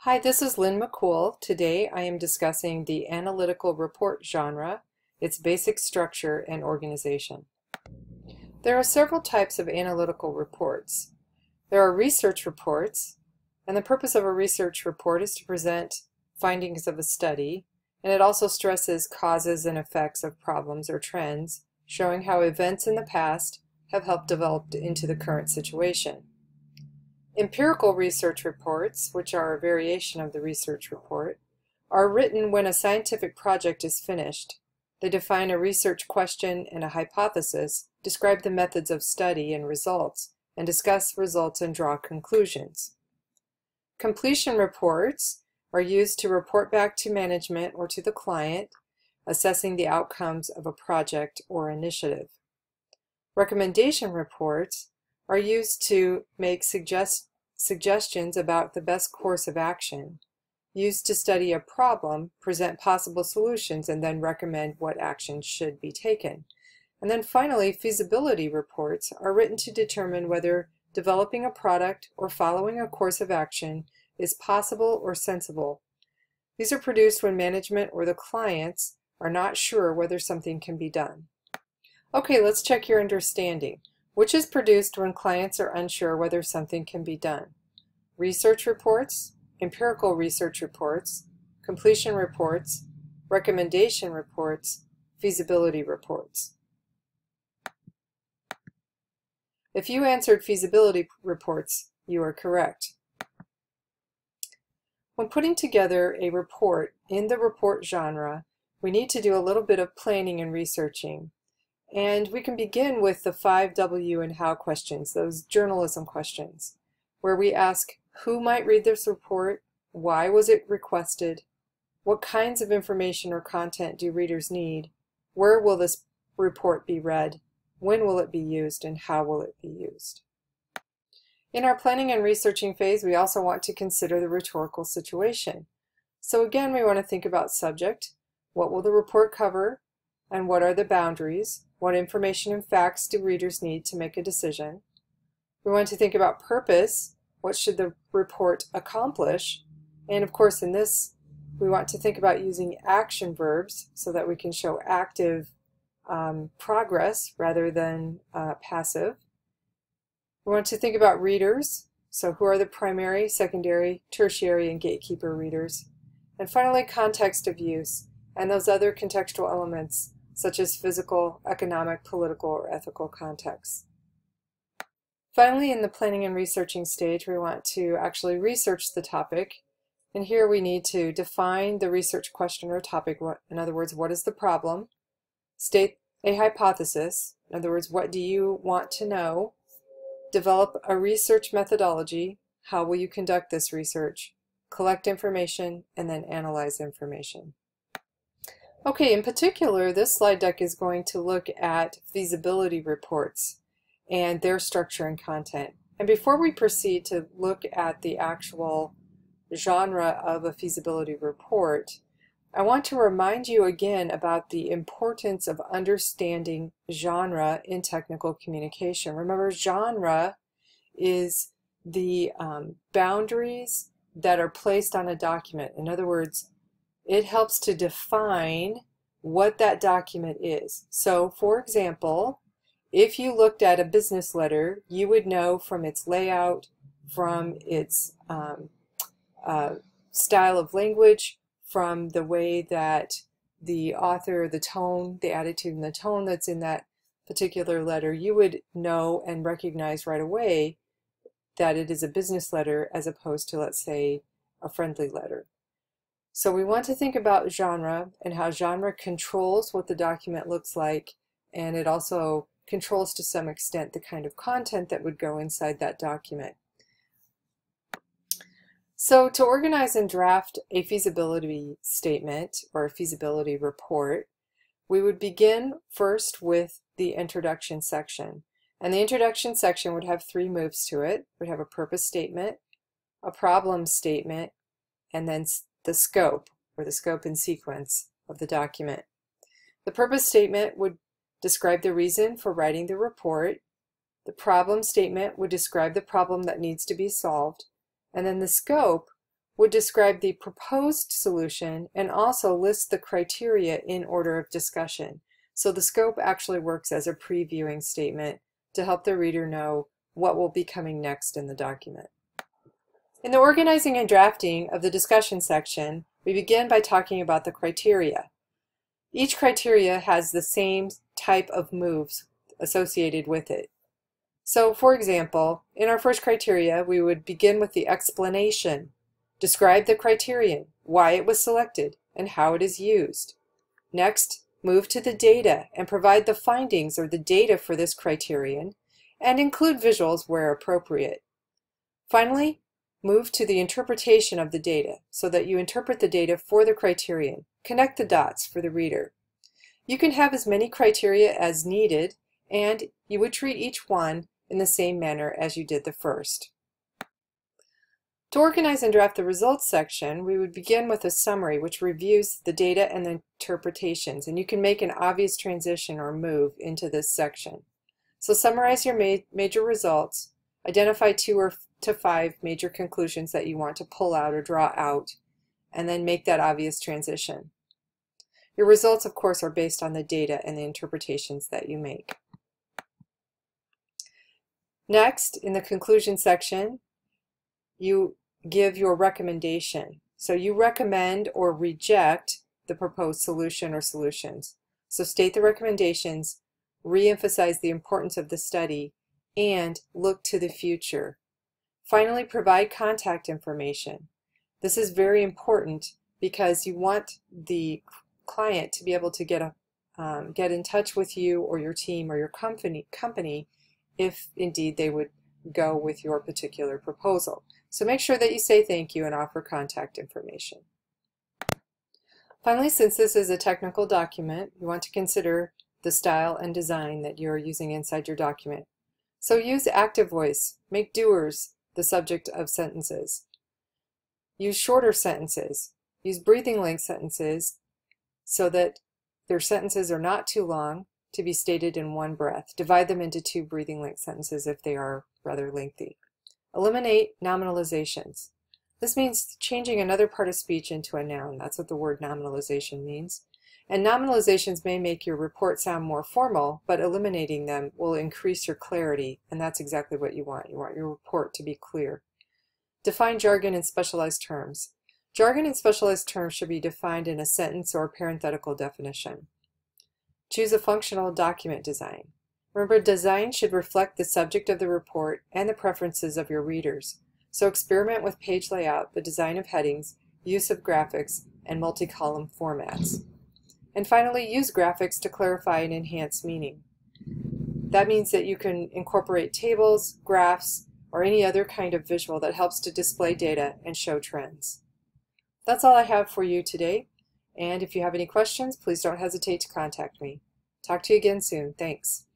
Hi, this is Lynn McCool. Today I am discussing the analytical report genre, its basic structure and organization. There are several types of analytical reports. There are research reports, and the purpose of a research report is to present findings of a study, and it also stresses causes and effects of problems or trends, showing how events in the past have helped develop into the current situation. Empirical research reports, which are a variation of the research report, are written when a scientific project is finished. They define a research question and a hypothesis, describe the methods of study and results, and discuss results and draw conclusions. Completion reports are used to report back to management or to the client, assessing the outcomes of a project or initiative. Recommendation reports are used to make suggestions about the best course of action, used to study a problem, present possible solutions, and then recommend what actions should be taken. And then finally, feasibility reports are written to determine whether developing a product or following a course of action is possible or sensible. These are produced when management or the clients are not sure whether something can be done. Okay, let's check your understanding. Which is produced when clients are unsure whether something can be done? Research reports, empirical research reports, completion reports, recommendation reports, feasibility reports. If you answered feasibility reports, you are correct. When putting together a report in the report genre, we need to do a little bit of planning and researching. And we can begin with the 5 W and how questions, those journalism questions, where we ask who might read this report, why was it requested, what kinds of information or content do readers need, where will this report be read, when will it be used, and how will it be used. In our planning and researching phase, we also want to consider the rhetorical situation. So again, we want to think about subject, what will the report cover, and what are the boundaries? What information and facts do readers need to make a decision? We want to think about purpose. What should the report accomplish? And of course, in this, we want to think about using action verbs so that we can show active progress rather than passive. We want to think about readers. So who are the primary, secondary, tertiary, and gatekeeper readers? And finally, context of use and those other contextual elements such as physical, economic, political, or ethical contexts. Finally, in the planning and researching stage, we want to actually research the topic, and here we need to define the research question or topic. In other words, what is the problem? State a hypothesis. In other words, what do you want to know? Develop a research methodology. How will you conduct this research? Collect information, and then analyze information. Okay, in particular, this slide deck is going to look at feasibility reports and their structure and content. And before we proceed to look at the actual genre of a feasibility report, I want to remind you again about the importance of understanding genre in technical communication. Remember, genre is the boundaries that are placed on a document. In other words, it helps to define what that document is. So, for example, if you looked at a business letter, you would know from its layout, from its style of language, from the way that the author, the tone, the attitude and the tone that's in that particular letter, you would know and recognize right away that it is a business letter as opposed to, let's say, a friendly letter. So we want to think about genre and how genre controls what the document looks like, and it also controls to some extent the kind of content that would go inside that document. So to organize and draft a feasibility statement or a feasibility report, we would begin first with the introduction section. And the introduction section would have 3 moves to it. It would have a purpose statement, a problem statement, and then the scope, or the scope and sequence of the document. The purpose statement would describe the reason for writing the report. The problem statement would describe the problem that needs to be solved. And then the scope would describe the proposed solution and also list the criteria in order of discussion. So the scope actually works as a previewing statement to help the reader know what will be coming next in the document. In the organizing and drafting of the discussion section, we begin by talking about the criteria. Each criteria has the same type of moves associated with it. So, for example, in our first criteria, we would begin with the explanation. Describe the criterion, why it was selected, and how it is used. Next, move to the data and provide the findings or the data for this criterion, and include visuals where appropriate. Finally, move to the interpretation of the data so that you interpret the data for the criterion. Connect the dots for the reader. You can have as many criteria as needed, and you would treat each one in the same manner as you did the first. To organize and draft the results section, we would begin with a summary which reviews the data and the interpretations, and you can make an obvious transition or move into this section. So summarize your major results, identify 2 to 5 major conclusions that you want to pull out or draw out, and then make that obvious transition. Your results, of course, are based on the data and the interpretations that you make. Next, in the conclusion section, you give your recommendation. So you recommend or reject the proposed solution or solutions. So state the recommendations, re-emphasize the importance of the study, and look to the future. Finally, provide contact information. This is very important because you want the client to be able to get in touch with you or your team or your company if indeed they would go with your particular proposal. So make sure that you say thank you and offer contact information. Finally, since this is a technical document, you want to consider the style and design that you're using inside your document. So use active voice, make doers the subject of sentences. Use shorter sentences. Use breathing length sentences so that their sentences are not too long to be stated in one breath. Divide them into 2 breathing length sentences if they are rather lengthy. Eliminate nominalizations. This means changing another part of speech into a noun. That's what the word nominalization means. And nominalizations may make your report sound more formal, but eliminating them will increase your clarity, and that's exactly what you want. You want your report to be clear. Define jargon and specialized terms. Jargon and specialized terms should be defined in a sentence or parenthetical definition. Choose a functional document design. Remember, design should reflect the subject of the report and the preferences of your readers. So experiment with page layout, the design of headings, use of graphics, and multi-column formats. And finally, use graphics to clarify and enhance meaning. That means that you can incorporate tables, graphs, or any other kind of visual that helps to display data and show trends. That's all I have for you today. And if you have any questions, please don't hesitate to contact me. Talk to you again soon. Thanks.